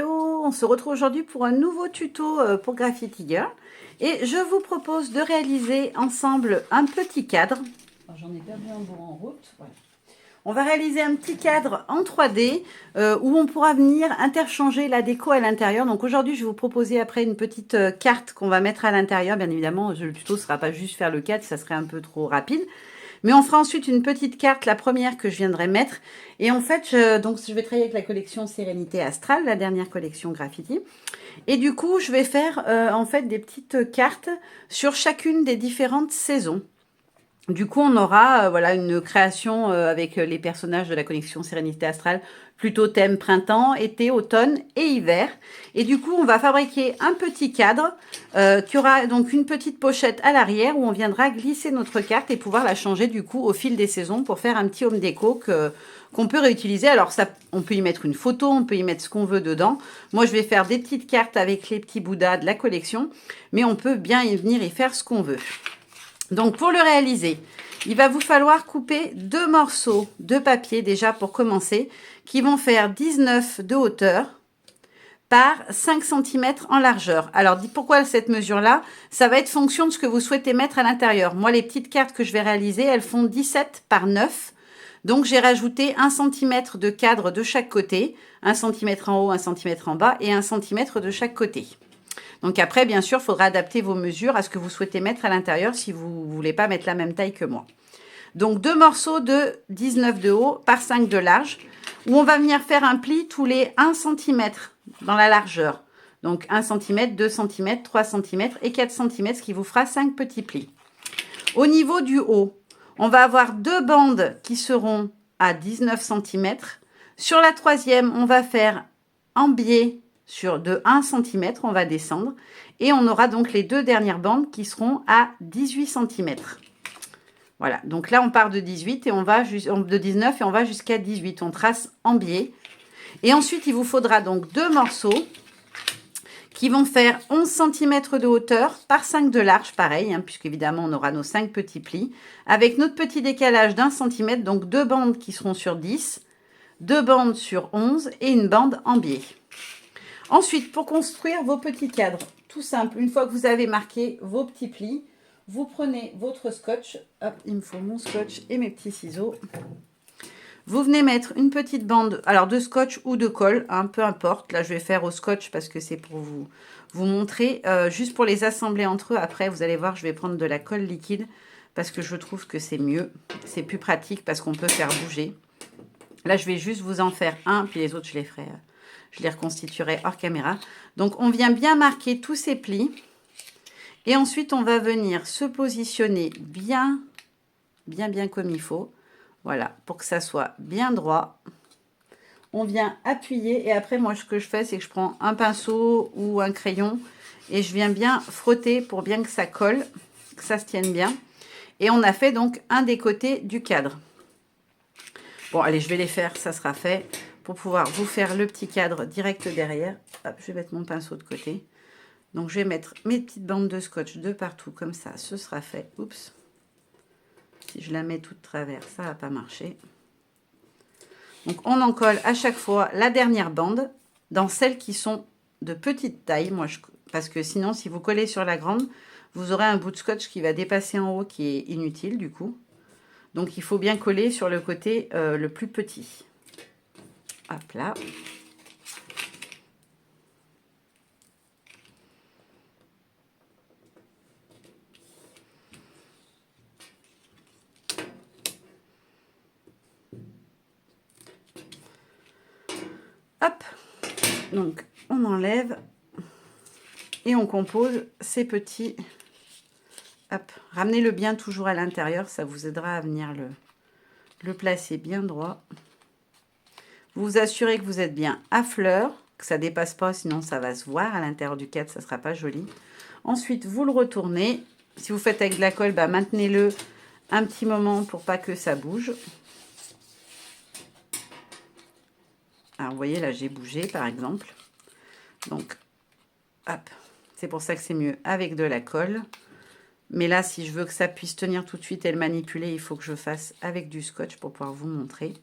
Hello, on se retrouve aujourd'hui pour un nouveau tuto pour Graffiti Girl et je vous propose de réaliser ensemble un petit cadre. J'en ai perdu un bout en route. Voilà. On va réaliser un petit cadre en 3D où on pourra venir interchanger la déco à l'intérieur. Donc aujourd'hui, je vais vous proposer après une petite carte qu'on va mettre à l'intérieur. Bien évidemment, le tuto ne sera pas juste faire le cadre, ça serait un peu trop rapide. Mais on fera ensuite une petite carte, la première que je viendrai mettre. Et en fait, je vais travailler avec la collection Sérénité Astrale, la dernière collection Graffiti. Et du coup, je vais faire en fait des petites cartes sur chacune des différentes saisons. Du coup, on aura voilà, une création avec les personnages de la collection Sérénité Astrale, plutôt thème printemps, été, automne et hiver. Et du coup, on va fabriquer un petit cadre qui aura donc une petite pochette à l'arrière où on viendra glisser notre carte et pouvoir la changer du coup au fil des saisons pour faire un petit home déco qu'on peut réutiliser. Alors, ça, on peut y mettre une photo, on peut y mettre ce qu'on veut dedans. Moi, je vais faire des petites cartes avec les petits Bouddhas de la collection, mais on peut bien y venir y faire ce qu'on veut. Donc, pour le réaliser, il va vous falloir couper 2 morceaux de papier déjà pour commencer, qui vont faire 19 de hauteur par 5 cm en largeur. Alors, pourquoi cette mesure-là? Ça va être fonction de ce que vous souhaitez mettre à l'intérieur. Moi, les petites cartes que je vais réaliser, elles font 17 par 9. Donc, j'ai rajouté 1 cm de cadre de chaque côté, 1 cm en haut, 1 cm en bas et 1 cm de chaque côté. Donc après, bien sûr, il faudra adapter vos mesures à ce que vous souhaitez mettre à l'intérieur si vous ne voulez pas mettre la même taille que moi. Donc 2 morceaux de 19 de haut par 5 de large, où on va venir faire un pli tous les 1 cm dans la largeur. Donc 1 cm, 2 cm, 3 cm et 4 cm, ce qui vous fera 5 petits plis. Au niveau du haut, on va avoir 2 bandes qui seront à 19 cm. Sur la troisième, on va faire en biais de 1 cm, on va descendre. Et on aura donc les 2 dernières bandes qui seront à 18 cm. Voilà, donc là on part de 18 et on va de 19 et on va jusqu'à 18. On trace en biais. Et ensuite, il vous faudra donc 2 morceaux qui vont faire 11 cm de hauteur par 5 de large, pareil, puisqu'évidemment on aura nos 5 petits plis, avec notre petit décalage d'1 cm, donc 2 bandes qui seront sur 10, 2 bandes sur 11 et une bande en biais. Ensuite, pour construire vos petits cadres, tout simple, une fois que vous avez marqué vos petits plis, vous prenez votre scotch. Hop, il me faut mon scotch et mes petits ciseaux. Vous venez mettre une petite bande, alors de scotch ou de colle, peu importe. Là, je vais faire au scotch parce que c'est pour vous montrer. Juste pour les assembler entre eux, après, vous allez voir, je vais prendre de la colle liquide parce que je trouve que c'est mieux. C'est plus pratique parce qu'on peut faire bouger. Là, je vais juste vous en faire un, puis les autres, je les reconstituerai hors caméra. Donc, on vient bien marquer tous ces plis. Et ensuite, on va venir se positionner bien comme il faut. Voilà, pour que ça soit bien droit. On vient appuyer. Et après, moi, ce que je fais, c'est que je prends un pinceau ou un crayon. Et je viens bien frotter pour bien que ça colle, que ça se tienne bien. Et on a fait donc un des côtés du cadre. Bon, allez, je vais les faire, ça sera fait. Pour pouvoir vous faire le petit cadre direct derrière. Hop, je vais mettre mon pinceau de côté. Donc, je vais mettre mes petites bandes de scotch de partout, comme ça, ce sera fait. Oups. Si je la mets toute travers, ça ne va pas marcher. Donc, on en colle à chaque fois la dernière bande dans celles qui sont de petite taille. Parce que sinon, si vous collez sur la grande, vous aurez un bout de scotch qui va dépasser en haut, qui est inutile du coup. Donc, il faut bien coller sur le côté le plus petit. Hop là. Hop. Donc, on enlève et on compose ces petits. Hop. Ramenez-le bien toujours à l'intérieur, ça vous aidera à venir le placer bien droit. Vous vous assurez que vous êtes bien à fleur, que ça ne dépasse pas, sinon ça va se voir à l'intérieur du cadre, ça ne sera pas joli. Ensuite, vous le retournez. Si vous faites avec de la colle, maintenez-le un petit moment pour pas que ça bouge. Alors, vous voyez, là, j'ai bougé, par exemple. Donc, hop. C'est pour ça que c'est mieux avec de la colle. Mais là, si je veux que ça puisse tenir tout de suite et le manipuler, il faut que je fasse avec du scotch pour pouvoir vous montrer.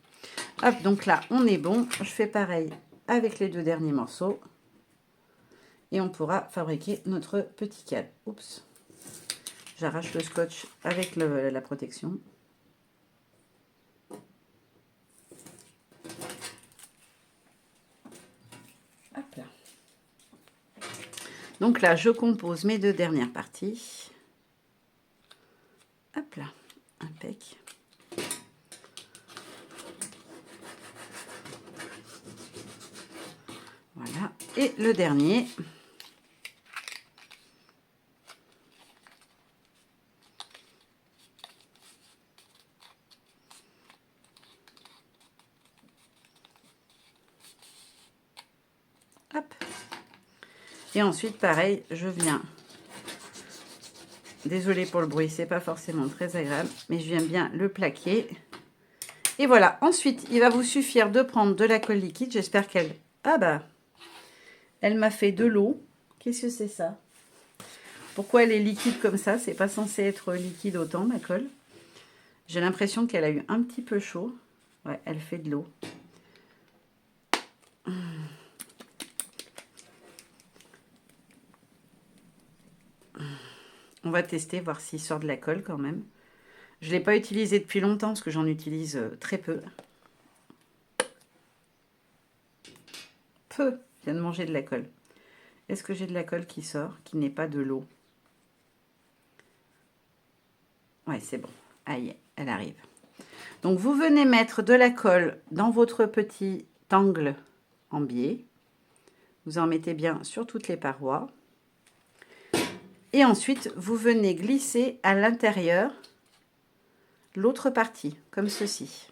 Hop, donc là, on est bon. Je fais pareil avec les deux derniers morceaux. Et on pourra fabriquer notre petit cadre. Oups. J'arrache le scotch avec la protection. Hop là. Donc là, je compose mes deux dernières parties. Hop là, impec. Voilà, et le dernier. Hop. Et ensuite, pareil, je viens. Désolée pour le bruit, c'est pas forcément très agréable, mais je viens bien le plaquer. Et voilà, ensuite, il va vous suffire de prendre de la colle liquide. J'espère qu'elle... Ah bah, elle m'a fait de l'eau. Qu'est-ce que c'est ça? Pourquoi elle est liquide comme ça? C'est pas censé être liquide autant, ma colle. J'ai l'impression qu'elle a eu un petit peu chaud. Ouais, elle fait de l'eau. On va tester, voir s'il sort de la colle quand même. Je ne l'ai pas utilisé depuis longtemps parce que j'en utilise très peu. Je viens de manger de la colle. Est-ce que j'ai de la colle qui sort, qui n'est pas de l'eau? Ouais, c'est bon. Aïe, elle arrive. Donc, vous venez mettre de la colle dans votre petit angle en biais. Vous en mettez bien sur toutes les parois. Et ensuite, vous venez glisser à l'intérieur l'autre partie, comme ceci.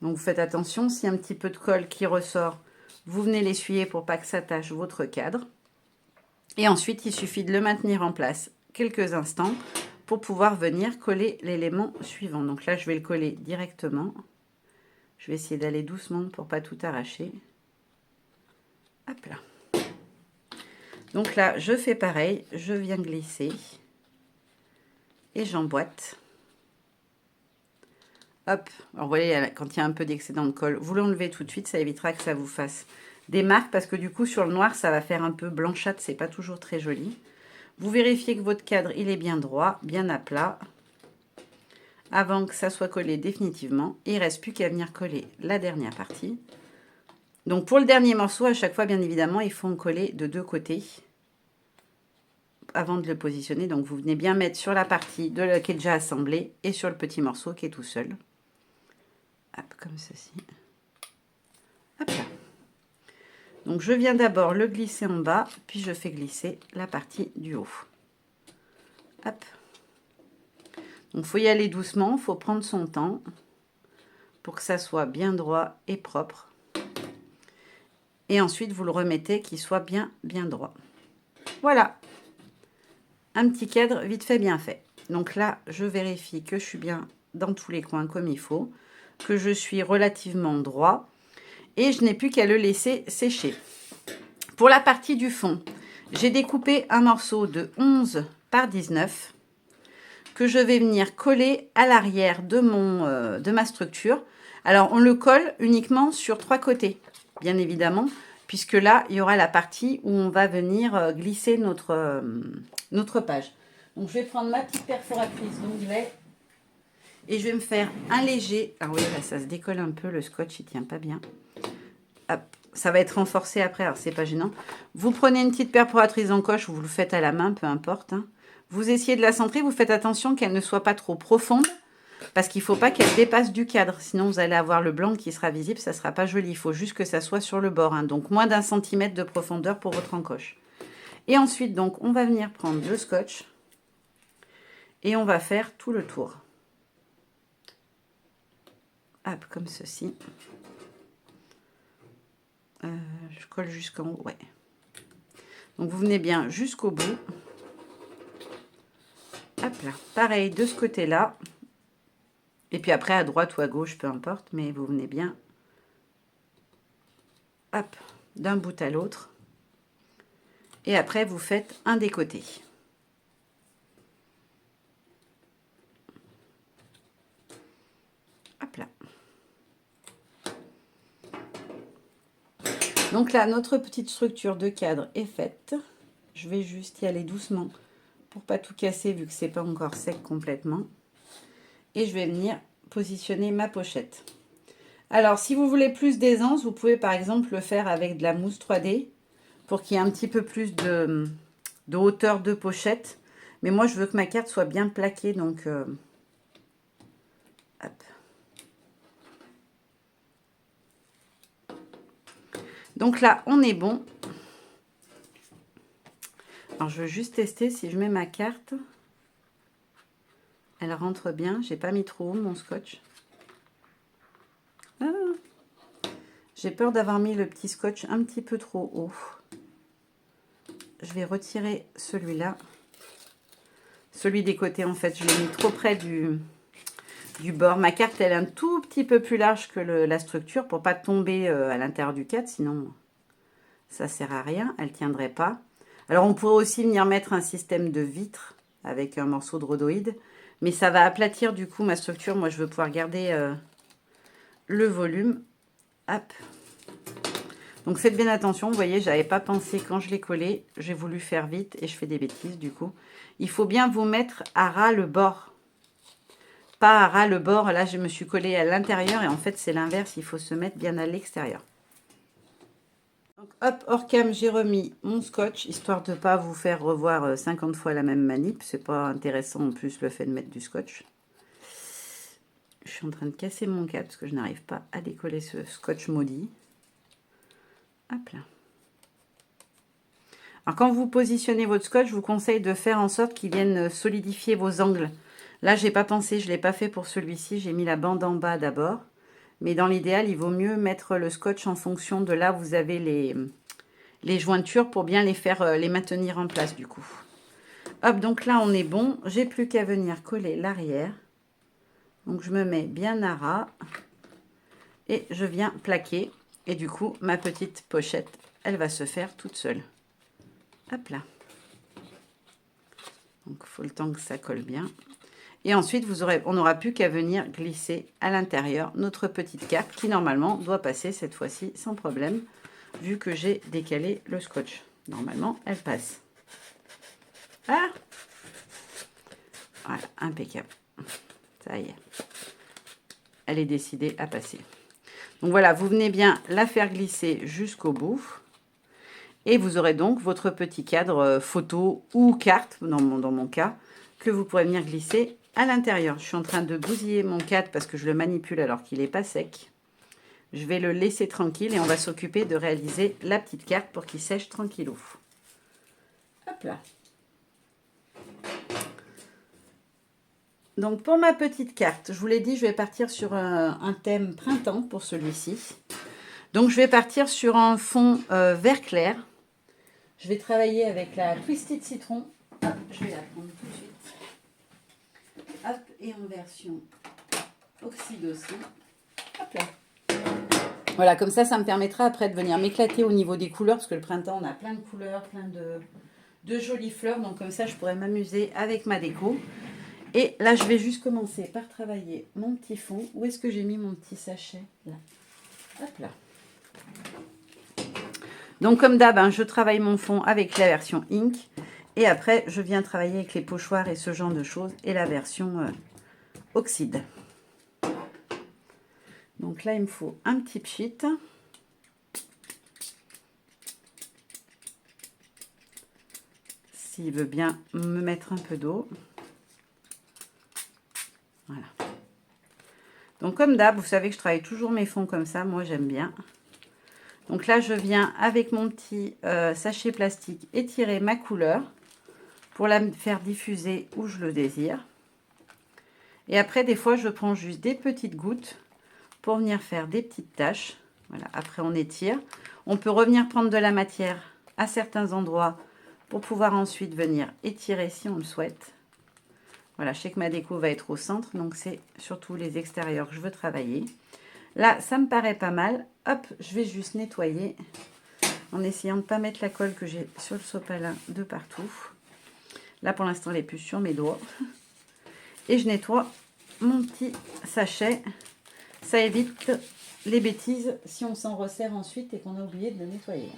Donc, vous faites attention, s'il y a un petit peu de colle qui ressort, vous venez l'essuyer pour pas que ça tâche votre cadre. Et ensuite, il suffit de le maintenir en place quelques instants pour pouvoir venir coller l'élément suivant. Donc là, je vais le coller directement. Je vais essayer d'aller doucement pour pas tout arracher. Hop là. Donc là, je fais pareil. Je viens glisser. Et j'emboîte. Hop. Alors, vous voyez, quand il y a un peu d'excédent de colle, vous l'enlevez tout de suite. Ça évitera que ça vous fasse des marques. Parce que du coup, sur le noir, ça va faire un peu blanchâtre. C'est pas toujours très joli. Vous vérifiez que votre cadre, il est bien droit, bien à plat. Avant que ça soit collé définitivement. Et il ne reste plus qu'à venir coller la dernière partie. Donc pour le dernier morceau, à chaque fois, bien évidemment, il faut en coller de deux côtés avant de le positionner. Donc vous venez bien mettre sur la partie qui est déjà assemblée et sur le petit morceau qui est tout seul. Hop, comme ceci. Hop là. Donc je viens d'abord le glisser en bas, puis je fais glisser la partie du haut. Hop. Donc il faut y aller doucement, il faut prendre son temps pour que ça soit bien droit et propre. Et ensuite, vous le remettez qu'il soit bien droit. Voilà. Un petit cadre vite fait, bien fait. Donc là, je vérifie que je suis bien dans tous les coins comme il faut, que je suis relativement droit. Et je n'ai plus qu'à le laisser sécher. Pour la partie du fond, j'ai découpé un morceau de 11 par 19 que je vais venir coller à l'arrière de ma structure. Alors, on le colle uniquement sur 3 côtés, bien évidemment, puisque là, il y aura la partie où on va venir glisser notre page. Donc, je vais prendre ma petite perforatrice d'onglet et je vais me faire un léger... Ah oui, là, ça se décolle un peu, le scotch, il tient pas bien. Hop, ça va être renforcé après, alors c'est pas gênant. Vous prenez une petite perforatrice d'encoche, vous le faites à la main, peu importe, hein. Vous essayez de la centrer, vous faites attention qu'elle ne soit pas trop profonde, parce qu'il ne faut pas qu'elle dépasse du cadre. Sinon, vous allez avoir le blanc qui sera visible, ça ne sera pas joli. Il faut juste que ça soit sur le bord, hein. Donc, moins d'1 centimètre de profondeur pour votre encoche. Et ensuite, donc, on va venir prendre le scotch et on va faire tout le tour. Hop, comme ceci. Je colle jusqu'en haut, ouais. Donc, vous venez bien jusqu'au bout. Hop là, pareil de ce côté-là. Et puis après, à droite ou à gauche, peu importe, mais vous venez bien, hop, d'un bout à l'autre. Et après, vous faites un des côtés. Hop là. Donc là, notre petite structure de cadre est faite. Je vais juste y aller doucement pour pas tout casser vu que c'est pas encore sec complètement. Et je vais venir positionner ma pochette. Alors, si vous voulez plus d'aisance, vous pouvez par exemple le faire avec de la mousse 3D pour qu'il y ait un petit peu plus de hauteur de pochette. Mais moi, je veux que ma carte soit bien plaquée, donc... hop. Donc là, on est bon. Alors, je veux juste tester si je mets ma carte. Elle rentre bien. J'ai pas mis trop haut mon scotch. Ah, j'ai peur d'avoir mis le petit scotch un petit peu trop haut. Je vais retirer celui-là. Celui des côtés, en fait, je l'ai mis trop près du bord. Ma carte, elle est un tout petit peu plus large que la structure pour pas tomber à l'intérieur du cadre. Sinon, ça sert à rien. Elle tiendrait pas. Alors, on pourrait aussi venir mettre un système de vitre avec un morceau de rhodoïde. Mais ça va aplatir du coup ma structure. Moi, je veux pouvoir garder le volume. Hop. Donc, faites bien attention. Vous voyez, j'avais pas pensé quand je l'ai collé. J'ai voulu faire vite et je fais des bêtises du coup. Il faut bien vous mettre à ras le bord. Pas à ras le bord. Là, je me suis collée à l'intérieur et en fait, c'est l'inverse. Il faut se mettre bien à l'extérieur. Donc, hop, hors cam, j'ai remis mon scotch, histoire de ne pas vous faire revoir 50 fois la même manip. C'est pas intéressant en plus le fait de mettre du scotch. Je suis en train de casser mon cadre parce que je n'arrive pas à décoller ce scotch maudit. Hop là. Alors quand vous positionnez votre scotch, je vous conseille de faire en sorte qu'il vienne solidifier vos angles. Là, j'ai pas pensé, je ne l'ai pas fait pour celui-ci. J'ai mis la bande en bas d'abord. Mais dans l'idéal, il vaut mieux mettre le scotch en fonction de là où vous avez les jointures pour bien les maintenir en place du coup. Hop, donc là, on est bon. J'ai plus qu'à venir coller l'arrière. Donc, je me mets bien à ras. Et je viens plaquer. Et du coup, ma petite pochette, elle va se faire toute seule. Hop là. Donc, il faut le temps que ça colle bien. Et ensuite, on n'aura plus qu'à venir glisser à l'intérieur notre petite carte qui, normalement, doit passer cette fois-ci sans problème, vu que j'ai décalé le scotch. Normalement, elle passe. Ah! Voilà, impeccable. Ça y est. Elle est décidée à passer. Donc voilà, vous venez bien la faire glisser jusqu'au bout. Et vous aurez donc votre petit cadre photo ou carte, dans mon cas, que vous pourrez venir glisser à l'intérieur. Je suis en train de bousiller mon cadre parce que je le manipule alors qu'il n'est pas sec. Je vais le laisser tranquille et on va s'occuper de réaliser la petite carte pour qu'il sèche tranquillou. Hop là. Donc pour ma petite carte, je vous l'ai dit, je vais partir sur un thème printemps pour celui-ci. Donc je vais partir sur un fond vert clair. Je vais travailler avec la Twisted Citron. Hop, je vais la prendre tout de suite. Hop, et en version oxyde aussi. Hop là. Voilà, comme ça me permettra après de venir m'éclater au niveau des couleurs, parce que le printemps, on a plein de couleurs, plein de jolies fleurs. Donc comme ça, je pourrais m'amuser avec ma déco. Et là, je vais juste commencer par travailler mon petit fond. Où est-ce que j'ai mis mon petit sachet? Là. Hop là. Donc, comme d'hab, hein, je travaille mon fond avec la version Ink. Et après, je viens travailler avec les pochoirs et ce genre de choses. Et la version oxyde. Donc là, il me faut un petit pchit. S'il veut bien me mettre un peu d'eau. Voilà. Donc comme d'hab, vous savez que je travaille toujours mes fonds comme ça. Moi, j'aime bien. Donc là, je viens avec mon petit sachet plastique étirer ma couleur pour la faire diffuser où je le désire. Et après, des fois, je prends juste des petites gouttes pour venir faire des petites taches. Voilà, après, on étire. On peut revenir prendre de la matière à certains endroits pour pouvoir ensuite venir étirer si on le souhaite. Voilà, je sais que ma déco va être au centre, donc c'est surtout les extérieurs que je veux travailler. Là, ça me paraît pas mal. Hop, je vais juste nettoyer en essayant de ne pas mettre la colle que j'ai sur le sopalin de partout. Là, pour l'instant, elle est plus sur mes doigts. Et je nettoie mon petit sachet. Ça évite les bêtises si on s'en resserre ensuite et qu'on a oublié de le nettoyer.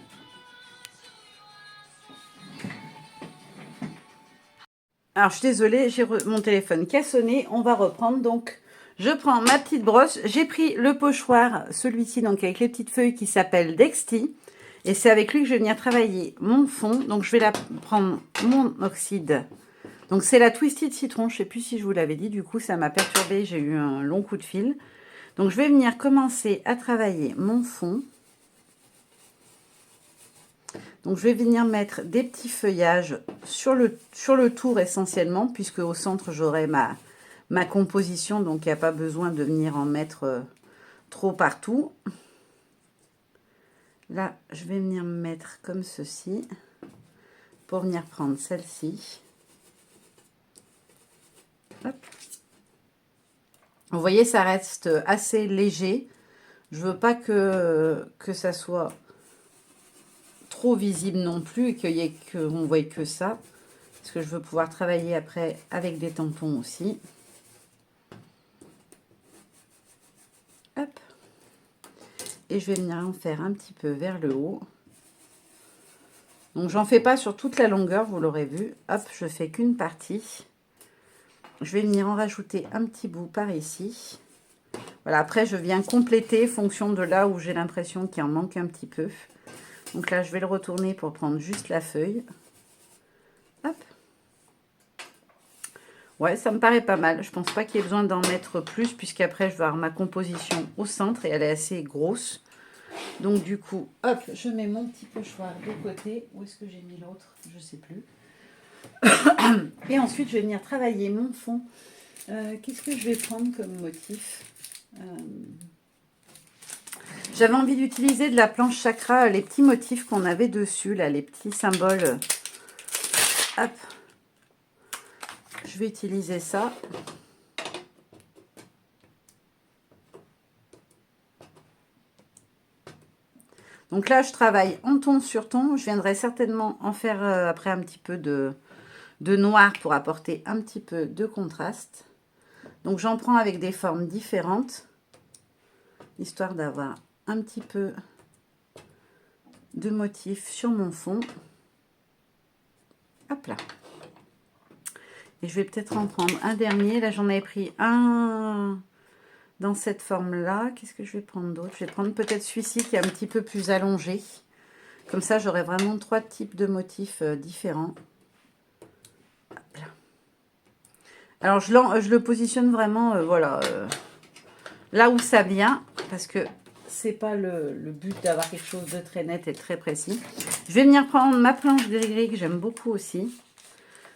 Alors, je suis désolée, j'ai mon téléphone qui a sonné. On va reprendre. Donc, je prends ma petite brosse. J'ai pris le pochoir, celui-ci, donc avec les petites feuilles qui s'appelle Dexti. Et c'est avec lui que je vais venir travailler mon fond. Donc, je vais prendre mon oxyde. Donc, c'est la Twisted Citron. Je ne sais plus si je vous l'avais dit. Du coup, ça m'a perturbée. J'ai eu un long coup de fil. Donc, je vais venir commencer à travailler mon fond. Donc, je vais venir mettre des petits feuillages sur le tour essentiellement, puisque au centre, j'aurai ma composition. Donc, il n'y a pas besoin de venir en mettre trop partout. Là, je vais venir me mettre comme ceci pour venir prendre celle-ci. Vous voyez, ça reste assez léger. Je veux pas que ça soit trop visible non plus et qu'on voie que ça. Parce que je veux pouvoir travailler après avec des tampons aussi. Hop. Et je vais venir en faire un petit peu vers le haut. Donc, j'en fais pas sur toute la longueur, vous l'aurez vu. Hop, je fais qu'une partie. Je vais venir en rajouter un petit bout par ici. Voilà, après, je viens compléter en fonction de là où j'ai l'impression qu'il en manque un petit peu. Donc là, je vais le retourner pour prendre juste la feuille. Hop. Ouais, ça me paraît pas mal. Je pense pas qu'il y ait besoin d'en mettre plus, puisqu'après, je vais avoir ma composition au centre et elle est assez grosse. Donc du coup, hop, je mets mon petit pochoir de côté. Où est-ce que j'ai mis l'autre? Je sais plus. Et ensuite, je vais venir travailler mon fond. Qu'est-ce que je vais prendre comme motif? J'avais envie d'utiliser de la planche chakra, les petits motifs qu'on avait dessus, là, les petits symboles. Hop. Je vais utiliser ça. Donc là, je travaille en ton sur ton. Je viendrai certainement en faire après un petit peu de noir pour apporter un petit peu de contraste. Donc j'en prends avec des formes différentes, histoire d'avoir un petit peu de motifs sur mon fond. Hop là. Et je vais peut-être en prendre un dernier. Là, j'en avais pris un dans cette forme-là. Qu'est-ce que je vais prendre d'autre? Je vais prendre peut-être celui-ci qui est un petit peu plus allongé. Comme ça, j'aurai vraiment 3 types de motifs différents. Hop là. Alors, je le positionne vraiment, voilà, là où ça vient, parce que c'est pas le but d'avoir quelque chose de très net et très précis. Je vais venir prendre ma planche gris-gris que j'aime beaucoup aussi.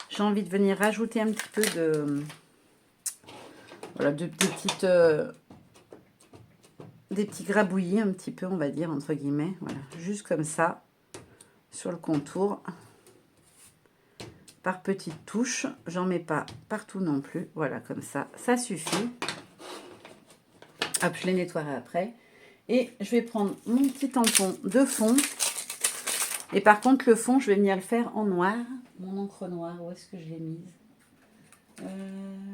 J'ai envie de venir rajouter un petit peu de... Voilà, des petits grabouillis, un petit peu, on va dire, entre guillemets. Voilà, juste comme ça, sur le contour. Par petites touches. J'en mets pas partout non plus. Voilà, comme ça, ça suffit. Hop, je les nettoierai après. Et je vais prendre mon petit tampon de fond. Et par contre, le fond, je vais venir le faire en noir. Mon encre noire, où est-ce que je l'ai mise?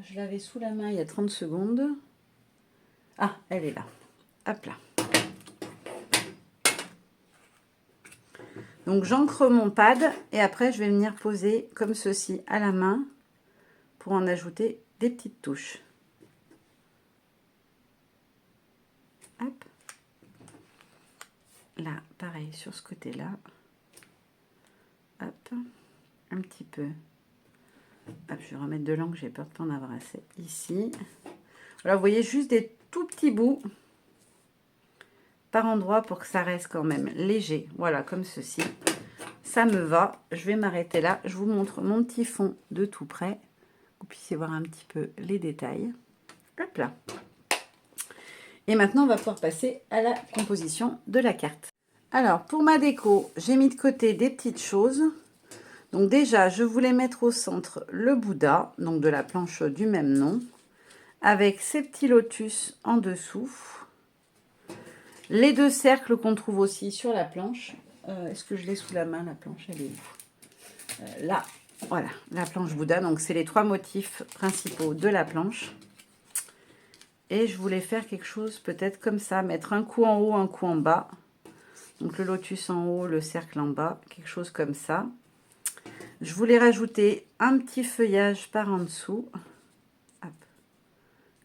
Je l'avais sous la main il y a 30 secondes. Ah, elle est là. Hop là. Donc, j'encre mon pad. Et après, je vais venir poser comme ceci à la main pour en ajouter des petites touches. Hop. Là, pareil, sur ce côté-là. Hop. Un petit peu. Hop, je vais remettre de l'encre, j'ai peur de pas en avoir assez. Ici. Voilà, vous voyez, juste des tout petits bouts par endroit pour que ça reste quand même léger. Voilà, comme ceci. Ça me va. Je vais m'arrêter là. Je vous montre mon petit fond de tout près. Vous puissiez voir un petit peu les détails. Hop là. Et maintenant, on va pouvoir passer à la composition de la carte. Alors, pour ma déco, j'ai mis de côté des petites choses. Donc déjà, je voulais mettre au centre le Bouddha, donc de la planche du même nom, avec ces petits lotus en dessous. Les 2 cercles qu'on trouve aussi sur la planche. Est-ce que je l'ai sous la main, la planche? Elle est où? Là, voilà, la planche Bouddha. Donc, c'est les 3 motifs principaux de la planche. Et je voulais faire quelque chose peut-être comme ça, mettre un coup en haut, un coup en bas. Donc le lotus en haut, le cercle en bas, quelque chose comme ça. Je voulais rajouter un petit feuillage par en dessous. Hop,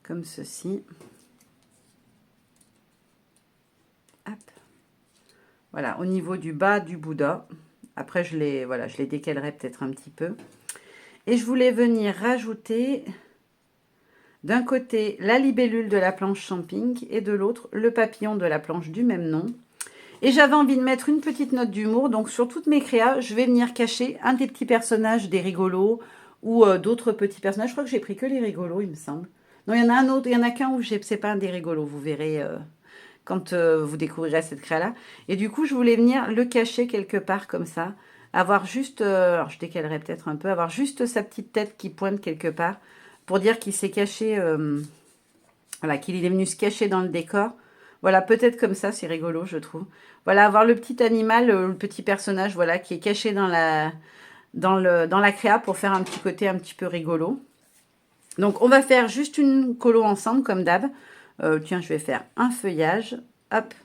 comme ceci. Hop. Voilà, au niveau du bas du Bouddha. Après, je les décalerai peut-être un petit peu. Et je voulais venir rajouter d'un côté la libellule de la planche Champing et de l'autre le papillon de la planche du même nom. Et j'avais envie de mettre une petite note d'humour. Donc sur toutes mes créas, je vais venir cacher un des petits personnages des rigolos ou d'autres petits personnages. Je crois que j'ai pris que les rigolos, il me semble. Non, il y en a un autre, il y en a qu'un où c'est pas un des rigolos. Vous verrez quand vous découvrirez cette créa-là. Et du coup, je voulais venir le cacher quelque part comme ça. Avoir juste, alors je décalerai peut-être un peu, avoir juste sa petite tête qui pointe quelque part pour dire qu'il s'est caché, voilà, qu'il est venu se cacher dans le décor. Voilà, peut-être comme ça, c'est rigolo, je trouve. Voilà, avoir le petit animal, le petit personnage, voilà, qui est caché dans la créa pour faire un petit côté un petit peu rigolo. Donc, on va faire juste une colo ensemble, comme d'hab. Tiens, je vais faire un feuillage. Hop.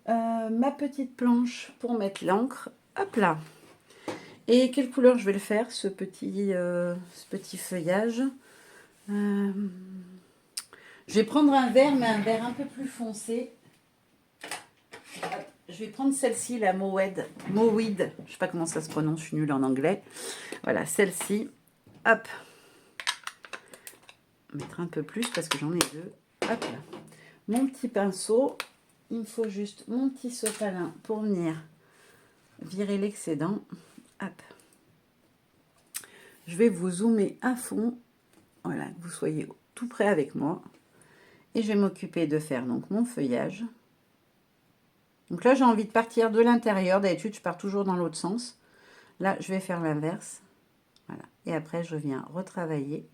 Ma petite planche pour mettre l'encre. Hop là. Et quelle couleur je vais le faire, ce petit feuillage. Je vais prendre un vert, mais un vert un peu plus foncé. Je vais prendre celle-ci, la Mowed. Je ne sais pas comment ça se prononce, je suis nulle en anglais. Voilà, celle-ci. Hop. Mettre un peu plus parce que j'en ai deux. Hop là. Mon petit pinceau. Il me faut juste mon petit sopalin pour venir virer l'excédent. Hop. Je vais vous zoomer à fond. Voilà, que vous soyez tout près avec moi. Et je vais m'occuper de faire donc mon feuillage. Donc là, j'ai envie de partir de l'intérieur. D'habitude, je pars toujours dans l'autre sens. Là, je vais faire l'inverse. Voilà. Et après, je viens retravailler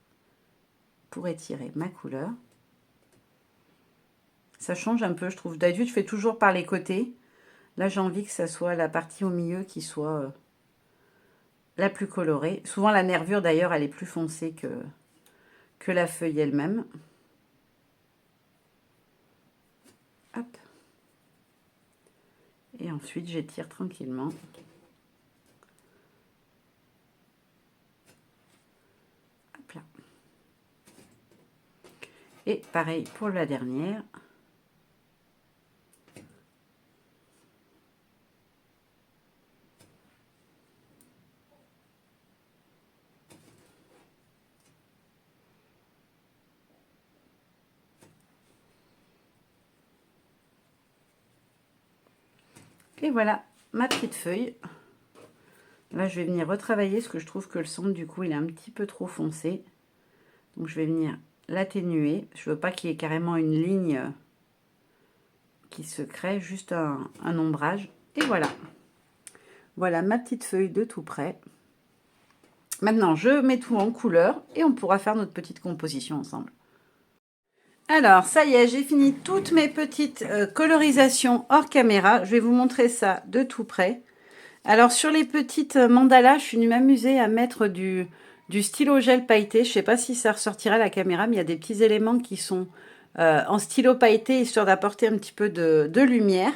pour étirer ma couleur. Ça change un peu, je trouve. D'habitude, je fais toujours par les côtés. Là, j'ai envie que ça soit la partie au milieu qui soit la plus colorée. Souvent, la nervure, d'ailleurs, elle est plus foncée que la feuille elle-même. Hop. Et ensuite, j'étire tranquillement. Hop là. Et pareil pour la dernière. Et voilà ma petite feuille. Là, je vais venir retravailler parce que je trouve que le centre, du coup, il est un petit peu trop foncé. Donc, je vais venir l'atténuer. Je veux pas qu'il y ait carrément une ligne qui se crée, juste un ombrage. Et voilà. Voilà ma petite feuille de tout près. Maintenant, je mets tout en couleur et on pourra faire notre petite composition ensemble. Alors, ça y est, j'ai fini toutes mes petites colorisations hors caméra. Je vais vous montrer ça de tout près. Alors, sur les petites mandalas, je suis venue m'amuser à mettre du stylo gel pailleté. Je ne sais pas si ça ressortira à la caméra, mais il y a des petits éléments qui sont en stylo pailleté, histoire d'apporter un petit peu de lumière.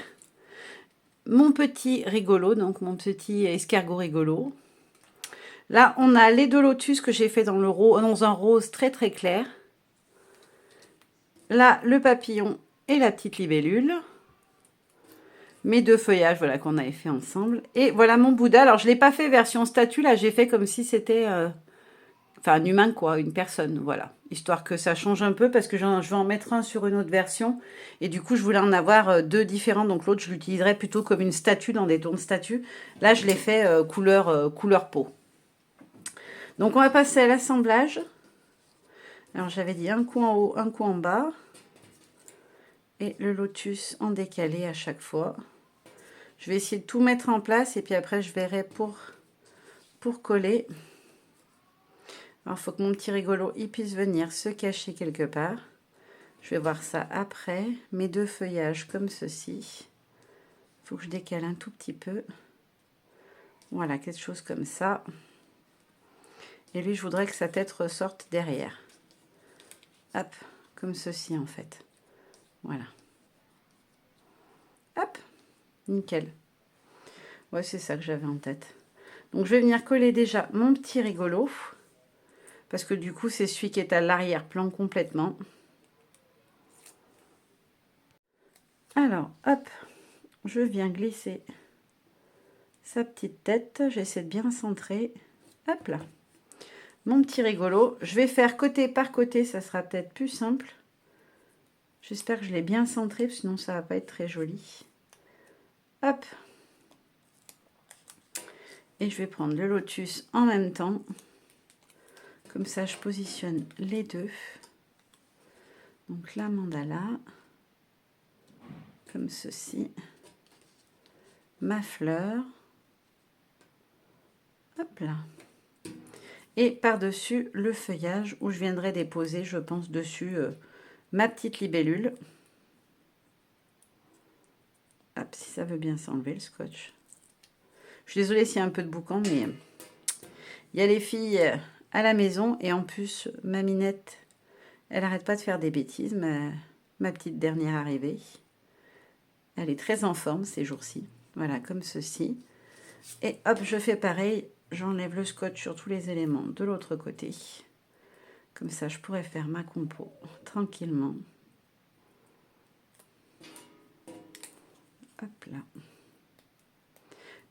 Mon petit rigolo, donc mon petit escargot rigolo. Là, on a les deux lotus que j'ai fait dans un rose très très clair. Là, le papillon et la petite libellule. Mes deux feuillages, voilà, qu'on avait fait ensemble. Et voilà mon Bouddha. Alors, je ne l'ai pas fait version statue, là, j'ai fait comme si c'était un humain, quoi, une personne, voilà. Histoire que ça change un peu, parce que je vais en mettre un sur une autre version. Et du coup, je voulais en avoir deux différents. Donc, l'autre, je l'utiliserai plutôt comme une statue, dans des tons de statue. Là, je l'ai fait couleur peau. Donc, on va passer à l'assemblage. Alors, j'avais dit un coup en haut, un coup en bas. Et le lotus en décalé à chaque fois. Je vais essayer de tout mettre en place et puis après je verrai pour coller. Alors il faut que mon petit rigolo il puisse venir se cacher quelque part. Je vais voir ça après. Mes deux feuillages comme ceci. Il faut que je décale un tout petit peu. Voilà, quelque chose comme ça. Et lui, je voudrais que sa tête ressorte derrière. Hop, comme ceci en fait. Voilà. Hop, nickel. Ouais, c'est ça que j'avais en tête. Donc, je vais venir coller déjà mon petit rigolo. Parce que du coup, c'est celui qui est à l'arrière-plan complètement. Alors, hop, je viens glisser sa petite tête. J'essaie de bien centrer. Hop là. Mon petit rigolo. Je vais faire côté par côté, ça sera peut-être plus simple. J'espère que je l'ai bien centré, sinon ça va pas être très joli. Hop. Et je vais prendre le lotus en même temps. Comme ça, je positionne les deux. Donc la mandala, comme ceci. Ma fleur. Hop là. Et par-dessus le feuillage où je viendrai déposer, je pense, dessus ma petite libellule. Hop, si ça veut bien s'enlever le scotch. Je suis désolée s'il y a un peu de boucan, mais il y a les filles à la maison. Et en plus, ma Minette, elle n'arrête pas de faire des bêtises. Ma petite dernière arrivée. Elle est très en forme ces jours-ci. Voilà, comme ceci. Et hop, je fais pareil. J'enlève le scotch sur tous les éléments de l'autre côté. Comme ça, je pourrais faire ma compo tranquillement. Hop là.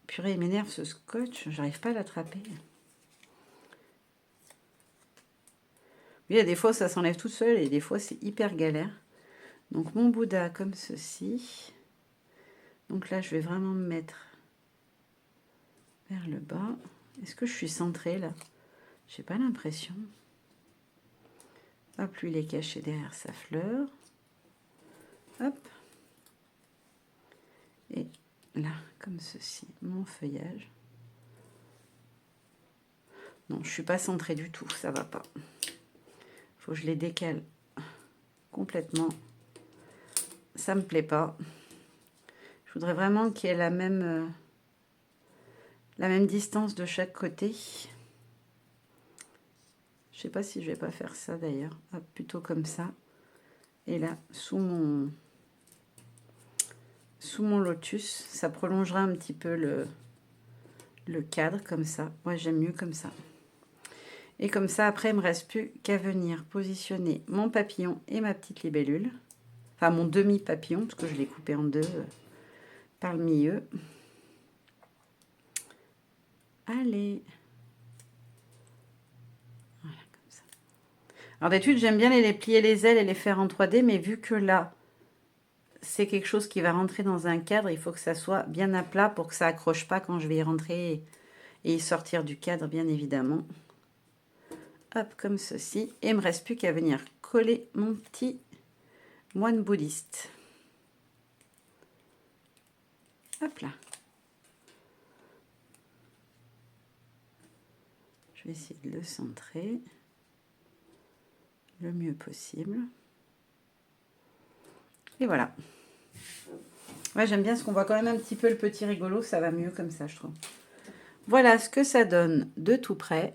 Purée, il m'énerve ce scotch. J'arrive pas à l'attraper. Oui, il y a des fois, ça s'enlève tout seul et des fois, c'est hyper galère. Donc, mon Bouddha comme ceci. Donc là, je vais vraiment me mettre vers le bas. Est-ce que je suis centrée là? J'ai pas l'impression. Hop, lui, il est caché derrière sa fleur. Hop. Et là, comme ceci, mon feuillage. Non, je suis pas centrée du tout, ça va pas. Faut que je les décale complètement. Ça me plaît pas. Je voudrais vraiment qu'il y ait la même distance de chaque côté. Je sais pas si je vais pas faire ça d'ailleurs. Plutôt comme ça. Et là, sous mon lotus, ça prolongera un petit peu le cadre comme ça. Ouais, j'aime mieux comme ça. Et comme ça, après, il me reste plus qu'à venir positionner mon papillon et ma petite libellule. Enfin, mon demi-papillon, parce que je l'ai coupé en deux par le milieu. Allez. Voilà, comme ça. Alors d'habitude, j'aime bien les plier les ailes et les faire en 3D, mais vu que là, c'est quelque chose qui va rentrer dans un cadre, il faut que ça soit bien à plat pour que ça accroche pas quand je vais y rentrer et y sortir du cadre, bien évidemment. Hop, comme ceci. Et il ne me reste plus qu'à venir coller mon petit moine bouddhiste. Hop là. Je vais essayer de le centrer le mieux possible. Et voilà. Ouais, j'aime bien ce qu'on voit quand même un petit peu le petit rigolo. Ça va mieux comme ça, je trouve. Voilà ce que ça donne de tout près.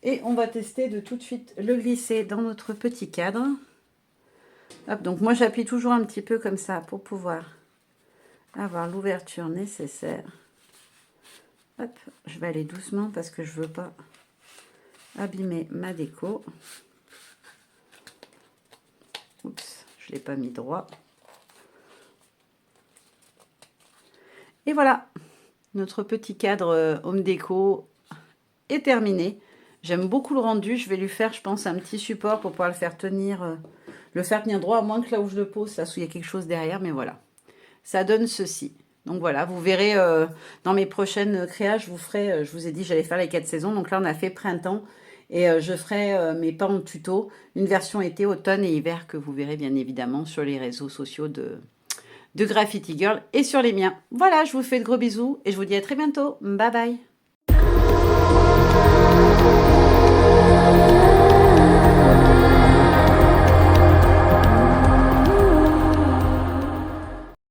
Et on va tester de tout de suite le glisser dans notre petit cadre. Hop, donc moi j'appuie toujours un petit peu comme ça pour pouvoir avoir l'ouverture nécessaire. Hop, je vais aller doucement parce que je veux pas abîmer ma déco. Oups, je l'ai pas mis droit. Et voilà, notre petit cadre home déco est terminé. J'aime beaucoup le rendu. Je vais lui faire, je pense, un petit support pour pouvoir le faire tenir droit, à moins que là où je le pose, là où il y a quelque chose derrière. Mais voilà, ça donne ceci. Donc voilà, vous verrez dans mes prochaines créas, je vous ferai, je vous ai dit, j'allais faire les 4 saisons. Donc là, on a fait printemps et je ferai, mais pas en tuto, une version été, automne et hiver que vous verrez bien évidemment sur les réseaux sociaux de Graffiti Girl et sur les miens. Voilà, je vous fais de gros bisous et je vous dis à très bientôt. Bye bye.